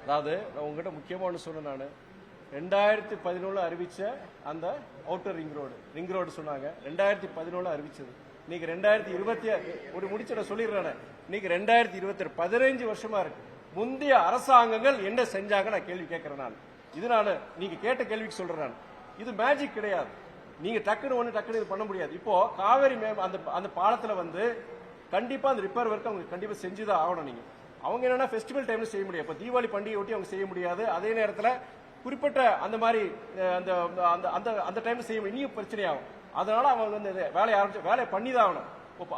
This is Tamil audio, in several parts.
அதாவது நான் உங்ககிட்ட முக்கியமா ஒன்று சொன்னேன். நான் 2017 அறிவிச்ச அந்த அவுட்டர் ரிங் ரோடு சொன்னாங்க. 2017 அறிவிச்சது. இன்னைக்கு 2020 ஒரு முடிச்ச சொல்லிடுறேன். இன்னைக்கு 2020 15 வருஷமா இருக்கு. முந்தைய அரசாங்கங்கள் என்ன செஞ்சாங்க நான் கேள்வி கேட்கிறேன். நான் இது நீங்க கேட்ட கேள்விக்கு சொல்றேன். நான் இது மேஜிக் கிடையாது. நீங்க டக்குன்னு இது பண்ண முடியாது. இப்போ காவேரி அந்த பாலத்துல வந்து கண்டிப்பா அந்த ரிப்பேர் ஒர்க் அவங்க கண்டிப்பா செஞ்சுதான் ஆகணும். நீங்க அவங்க என்னன்னா ஃபெஸ்டிவல் டைம்ல செய்ய முடியாது. இப்ப தீபாவளி பண்டிகை ஒட்டி அவங்க செய்ய முடியாது. அதே நேரத்தில் குறிப்பிட்ட அந்த மாதிரி அந்த டைம்ல செய்ய முடியும். இனியும் பிரச்சனையாகும். அதனால அவங்க வந்து வேலையை பண்ணி தான் ஆகணும்.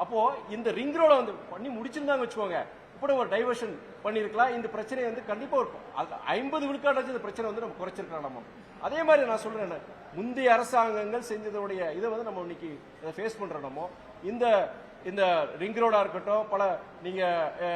அப்போ இந்த ரிங் ரோட வந்து பண்ணி முடிச்சிருந்தாங்க வச்சுக்கோங்க, இப்படி ஒரு டைவர்ஷன் பண்ணிருக்கலாம். இந்த பிரச்சனை வந்து கண்டிப்பா இருக்கும். 50 விழுக்காடு இந்த பிரச்சனை வந்து நம்ம குறைச்சிருக்கலாம். நம்ம அதே மாதிரி நான் சொல்றேன், முந்தைய அரசாங்கங்கள் செஞ்சதோடைய இதை வந்து நம்ம இன்னைக்கு ஃபேஸ் பண்றோம். நம்ம இந்த ரிங் ரோடா இருக்கட்டும், பல நீங்க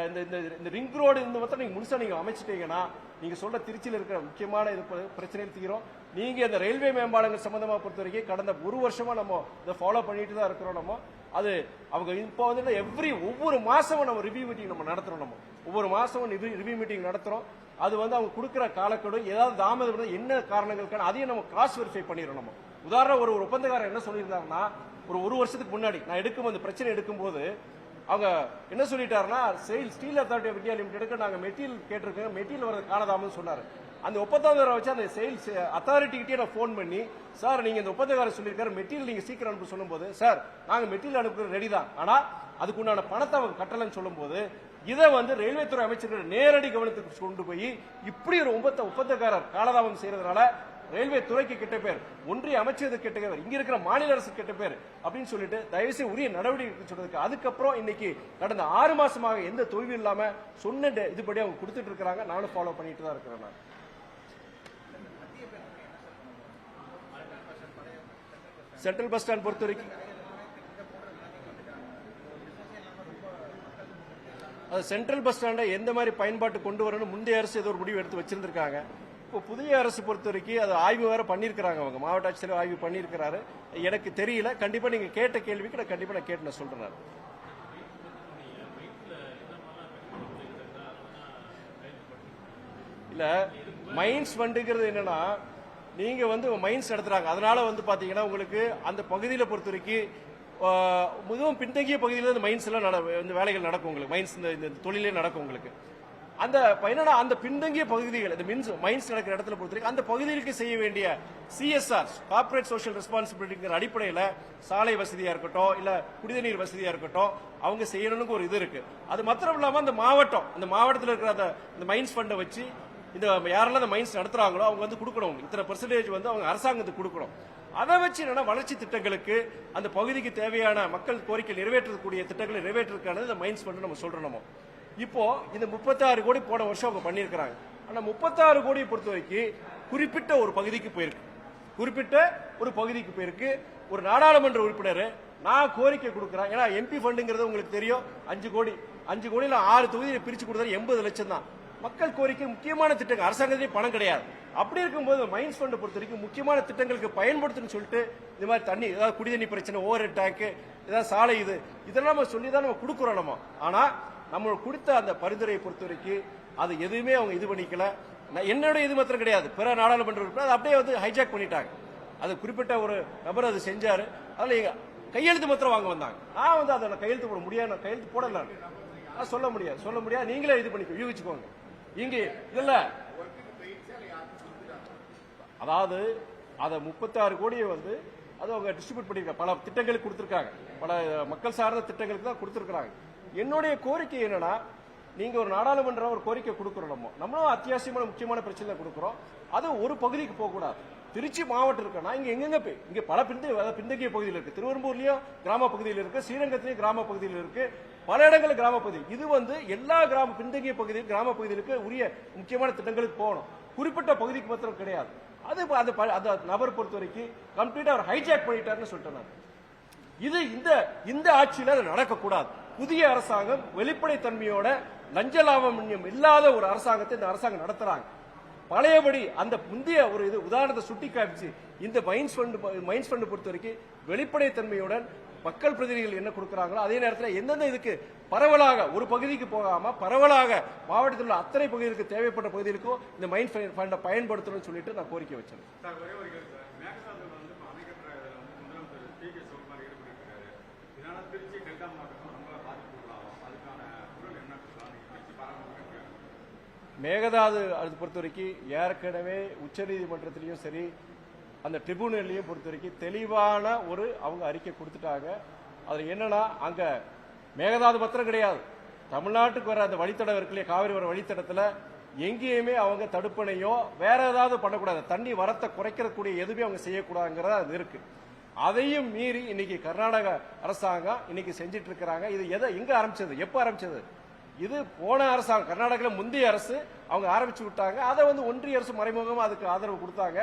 இந்த ரிங் ரோடு இந்த மொத்தம் நீங்க முழுசா நீங்க அமைச்சிட்டீங்கன்னா நீங்க சொல்ற திருச்சியில் இருக்கிற முக்கியமான இது பிரச்சனைகள் தீரும். நீங்க இந்த ரயில்வே மேம்பாலங்கள் சம்பந்தமா பொறுத்த வரைக்கும் கடந்த ஒரு வருஷமா நம்ம இதை ஃபாலோ பண்ணிட்டு தான் இருக்கிறோம். நம்ம அது அவங்க இப்போ வந்து ஒவ்வொரு மாசமும் நம்ம ரிவ்யூ மீட்டிங் நம்ம நடத்துறோம். நம்ம ஒவ்வொரு மாசமும் ரிவ்யூ மீட்டிங் நடத்துறோம். அது வந்து அவங்க கொடுக்குற காலக்கெடு ஏதாவது தாமதம் என்ன காரணங்களுக்கான அதையும் நம்ம கிராஸ் வெரிஃபை பண்ணிடுறோம். நம்ம உதாரணம் ஒரு ஒப்பந்தக்காரர் என்ன சொல்லியிருந்தாங்கன்னா, ஒரு வருஷத்துக்கு முன்னாடி நான் இந்த பிரச்சனை எடுக்கும்போது அவங்க என்ன சொல்லிட்டாருன்னா, ஸ்டீல் அத்தாரிட்டி ஆஃப் இந்தியா லிமிடெடுக்கு நாங்க மெட்டீரியல் கேட்டிருக்கோம், மெட்டீரியல் வரது காணதாமன்னு சொன்னாரு. அந்த ஒப்பந்தக்காரரை வச்சு அந்த சேல்ஸ் அத்தாரிட்டி கிட்டே நான் போன் பண்ணி, சார் நீங்க இந்த ஒப்பந்தக்காரர் சொல்லியிருக்காரு மெட்டீரியல் நீங்க சீக்கிரம் அனுப்ப சொல்லும்போது, சார் நாங்க மெட்டீரியல் அனுப்புறது ரெடி தான், ஆனா அதுக்குண்டான பணத்தை அவங்க கட்டலன்னு சொல்லும்போது இதை வந்து ரயில்வே துறை அமைச்சர்கள் நேரடி கவனத்துக்கு கொண்டு போய் இப்படி ஒரு ஒப்பந்தக்காரர் காலதாமம் செய்யறதுனால ரயில்வே துறைக்கு கெட்ட பேர், ஒன்றிய அமைச்சருக்கு கெட்ட பேர், இங்க இருக்கிற மாநில அரசு கெட்ட பேர் அப்படின்னு சொல்லிட்டு தயவுசெய்து உரிய நடவடிக்கை சொல்றதுக்கு அதுக்கப்புறம் இன்னைக்கு கடந்த 6 மாசமாக எந்த தொய்வு இல்லாம சொன்ன இதுபடி அவங்க கொடுத்துட்டு இருக்காங்க. நானும் ஃபாலோ பண்ணிட்டு தான் இருக்கிறேன். சென்ட்ரல் பஸ் ஸ்டாண்ட் பொறுத்த வரைக்கும் அது சென்ட்ரல் பஸ் ஸ்டாண்டை எந்த மாதிரி பயன்பாட்டு கொண்டு வரணும் முந்தைய அரசு ஏதோ ஒரு முடிவு எடுத்து வச்சிருந்திருக்காங்க. இப்போ புதிய அரசு பொறுத்த வரைக்கும் அது ஆய்வு வேற பண்ணிருக்காங்க. அவங்க மாவட்ட ஆட்சியர் ஆய்வு பண்ணிருக்கிறாரு. எனக்கு தெரியல. கண்டிப்பா நீங்க கேட்ட கேள்விக்கு நான் கண்டிப்பா கேட்டு நான் சொல்றேன். இல்ல மைன்ஸ் ஃபண்டுங்கிறது என்னன்னா, நீங்க வந்து மைன்ஸ் நடத்துறாங்க. அதனால வந்து பாத்தீங்கன்னா உங்களுக்கு அந்த பகுதியில பொறுத்த வரைக்கும் மிகவும் பின்தங்கிய பகுதியில் இந்த மைன்ஸ் எல்லாம் இந்த வேலைகள் நடக்கும். உங்களுக்கு மைன்ஸ் இந்த தொழிலே நடக்கும். உங்களுக்கு அந்த என்னன்னா அந்த பின்தங்கிய பகுதிகள் இந்த மைன்ஸ் நடக்கிற இடத்துல பொறுத்த அந்த பகுதிகளுக்கு செய்ய வேண்டிய CSR கார்பரேட் சோஷியல் ரெஸ்பான்சிபிலிட்டிங்கிற அடிப்படையில் சாலை வசதியா இருக்கட்டும், இல்ல குடிநீர் வசதியா இருக்கட்டும், அவங்க செய்யணும்னு ஒரு இது இருக்கு. அது மாத்திரம் இல்லாம அந்த மாவட்டத்தில் இருக்கிற அந்த மைன்ஸ் ஃபண்டை வச்சு இந்த யாரெல்லாம் அந்த மைன்ஸ் நடத்துறாங்களோ அவங்க வந்து கொடுக்கணும். இத்தனை பெர்சன்டேஜ் வந்து அவங்க அரசாங்கத்துக்கு கொடுக்கணும். அதை வச்சு என்னன்னா வளர்ச்சி திட்டங்களுக்கு அந்த பகுதிக்கு தேவையான மக்கள் கோரிக்கை நிறைவேற்றக்கூடிய திட்டங்களை நிறைவேற்றுறதுக்கான இந்த மைன்ஸ் ஃபண்ட் நம்ம சொல்றோம். இப்போ இந்த 36 கோடி போன வருஷம் அவங்க பண்ணிருக்காங்க. ஆனா 36 கோடியை பொறுத்த வரைக்கும் குறிப்பிட்ட ஒரு பகுதிக்கு போயிருக்கு. ஒரு நாடாளுமன்ற உறுப்பினர் நான் கோரிக்கை கொடுக்கிறேன். ஏன்னா MP ஃபண்டுங்கிறது உங்களுக்கு தெரியும், 5 கோடியில 6 தொகுதியை பிரிச்சு கொடுத்தா 80 லட்சம் தான். மக்கள் கோரிக்கை முக்கியமான திட்டங்கள், அரசாங்கத்திலே பணம் கிடையாது. அப்படி இருக்கும்போது மைன்ஸ் ஃபண்ட் பொறுத்த வரைக்கும் முக்கியமான திட்டங்களுக்கு பயன்படுத்தணும்னு சொல்லிட்டு இந்த மாதிரி தண்ணி ஏதாவது குடிதண்ணி பிரச்சனை, ஓவர் டேங்க், ஏதாவது சாலை இதெல்லாம் நம்ம சொல்லி தான் நம்ம கொடுக்குறோம். நம்ம ஆனா நம்ம கொடுத்த அந்த பரிந்துரையை பொறுத்த வரைக்கும் அது எதுவுமே அவங்க இது பண்ணிக்கல. என்னோட இது மாத்திரம் கிடையாது, பிற நாடாளுமன்ற உறுப்பினர் அப்படியே வந்து ஹைஜாக் பண்ணிட்டாங்க. அது குறிப்பிட்ட ஒரு நபர் அது செஞ்சாரு. அதுல கையெழுத்து மாத்திரம் வாங்க வந்தாங்க. நான் வந்து அதை கையெழுத்து போட முடியாது, நான் கையெழுத்து போடல, சொல்ல முடியாது. நீங்களே இது பண்ணிக்கோ, யூகிச்சுக்கோங்க. இங்க இல்ல அதாவது அதை 36 கோடியை வந்து அது அவங்க டிஸ்ட்ரிபியூட் பண்ணிருக்காங்க. பல திட்டங்களுக்கு கொடுத்திருக்காங்க, பல மக்கள் சார்ந்த திட்டங்களுக்கு தான் கொடுத்திருக்காங்க. என்னுடைய கோரிக்கை என்னன்னா, நீங்க ஒரு நாடாளுமன்ற ஒரு கோரிக்கை கொடுக்கிறோம், நம்மளும் அத்தியாவசியமான முக்கியமான பிரச்சனை கொடுக்கிறோம். அது ஒரு பகுதிக்கு போக கூடாது. திருச்சி மாவட்டம் இருக்குன்னா இங்க பல பின்தங்கிய பகுதியில் இருக்கு. திருவெரும்பூர்லயும் கிராம பகுதியில் இருக்கு, ஸ்ரீரங்கத்திலயும் கிராம பகுதியில் இருக்கு, பல இடங்களில் கிராம பகுதி. இது வந்து எல்லா பின்தங்கிய பகுதியில் கிராம பகுதிகளுக்கு உரிய முக்கியமான திட்டங்களுக்கு போகணும். குறிப்பிட்ட பகுதிக்கு மாத்திரம் கிடையாது. அது அந்த நபர் பொறுத்த வரைக்கும் கம்ப்ளீட்டா அவர் ஹைஜாக் பண்ணிட்டாருன்னு சொல்லிட்டேன். இது இந்த ஆட்சியில நடக்கக்கூடாது. புதிய அரசாங்கம் வெளிப்படைத்தன்மையோட லஞ்ச லாபம் இல்லாத ஒரு அரசாங்கத்தை இந்த அரசாங்கம் நடத்துறாங்க. பழையபடி அந்த முந்தைய ஒரு இது உதாரணத்தை சுட்டி காமிச்சு இந்த மைன்ஸ் ஃபண்ட் பொறுத்த வரைக்கும் வெளிப்படைத்தன்மையுடன் மக்கள் பிரதிநிதிகள் என்ன கொடுக்குறாங்களோ அதே நேரத்தில் எந்தெந்த இதுக்கு பரவலாக ஒரு பகுதிக்கு போகாம பரவலாக மாவட்டத்தில் உள்ள அத்தனை பகுதிகளுக்கு தேவைப்பட்ட பகுதிகளுக்கும் இந்த மைன்ஸ் ஃபண்டை பயன்படுத்தணும்னு சொல்லிட்டு நான் கோரிக்கை வச்சேன். மேகதாது அது பொறுத்த வரைக்கும் ஏற்கனவே உச்சநீதிமன்றத்திலையும் சரி அந்த ட்ரிபியூனல்லையும் பொறுத்த வரைக்கும் தெளிவான ஒரு அவங்க அறிக்கை கொடுத்துட்டாங்க. அதில் என்னன்னா அங்க மேகதாது மாத்திரம் கிடையாது, தமிழ்நாட்டுக்கு வர அந்த வழித்தடம் இருக்கு இல்லையா, காவிரி வர வழித்தடத்தில் எங்கேயுமே அவங்க தடுப்பணையோ வேற ஏதாவது பண்ணக்கூடாது, தண்ணி வரத்தை குறைக்கிறக்கூடிய எதுவுமே அவங்க செய்யக்கூடாதுங்கிறத அது இருக்கு. அதையும் மீறி இன்னைக்கு கர்நாடக அரசாங்கம் இன்னைக்கு செஞ்சிட்டு இருக்கிறாங்க. இது எங்க ஆரம்பிச்சது, எப்ப ஆரம்பிச்சது? இது போன அரசாங்கம் கர்நாடகாவில் முந்தைய அரசு அவங்க ஆரம்பிச்சு விட்டாங்க. அதை ஒன்றிய அரசு மறைமுகமா அதுக்கு ஆதரவு கொடுத்தாங்க.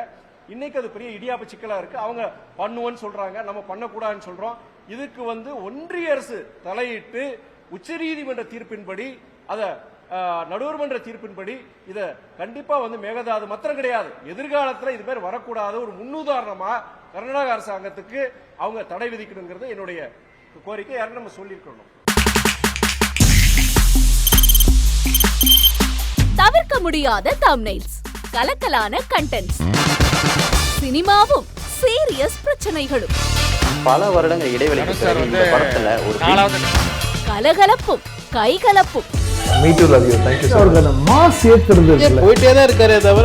இன்னைக்கு அது பெரிய இடியாப்ப சிக்கலா இருக்கு. அவங்க பண்ணுவோன்னு சொல்றாங்க, நம்ம பண்ணக்கூடாதுன்னு சொல்றோம். இதுக்கு ஒன்றிய அரசு தலையிட்டு உச்சநீதிமன்ற தீர்ப்பின்படி அத நடுவர்மன்ற தீர்ப்பின்படி இத கண்டிப்பா மேகதாது மாத்திரம் கிடையாது, எதிர்காலத்தில் இது மாதிரி வரக்கூடாத ஒரு முன்னுதாரணமா கர்நாடக அரசாங்கத்துக்கு அவங்க தடை விதிக்கணுங்கிறது என்னுடைய கோரிக்கை. யாரும் நம்ம சொல்லியிருக்கணும். தவிர்க்க முடியாத தம்ப்நெயில்ஸ், கலக்கலான கண்டென்ட்ஸ், சினிமாவும் சீரியஸ் பிரச்சனைகளும், பல வருடங்கள் இடைவெளிக்கு பிறகு இந்த படத்துல ஒரு கலகலப்பும் கைகலப்பும், போயிட்டே தான் இருக்காரே தவிர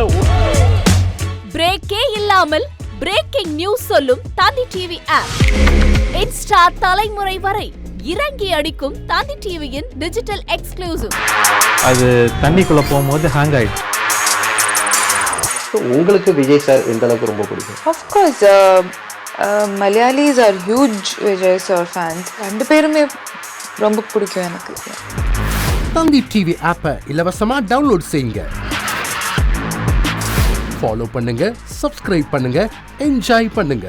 பிரேக்கே இல்லாமல் பிரேக்கிங் நியூஸ் சொல்லும் தந்தி டிவி ஆப். இன்ஸ்டா தலைமுறை வரை இறங்கி அடிக்கும் தந்தி டிவியின் டிஜிட்டல் எக்ஸ்க்ளூசிவ். அது தண்ணிக்குள்ள போகும்போது ஹேங் ஆயிடுச்சு. உங்களுக்கு விஜய் சார் எந்த அளவுக்கு ரொம்ப பிடிக்கும்? Of course, Malayalis are huge Vijay sir fans. ரெண்டு பேருமே ரொம்ப பிடிக்கும் எனக்கு. தந்தி டிவி ஆப்பை இலவசமா டவுன்லோட் செய்யுங்க, ஃபாலோ பண்ணுங்க, சப்ஸ்கிரைப் பண்ணுங்க, என்ஜாய் பண்ணுங்க.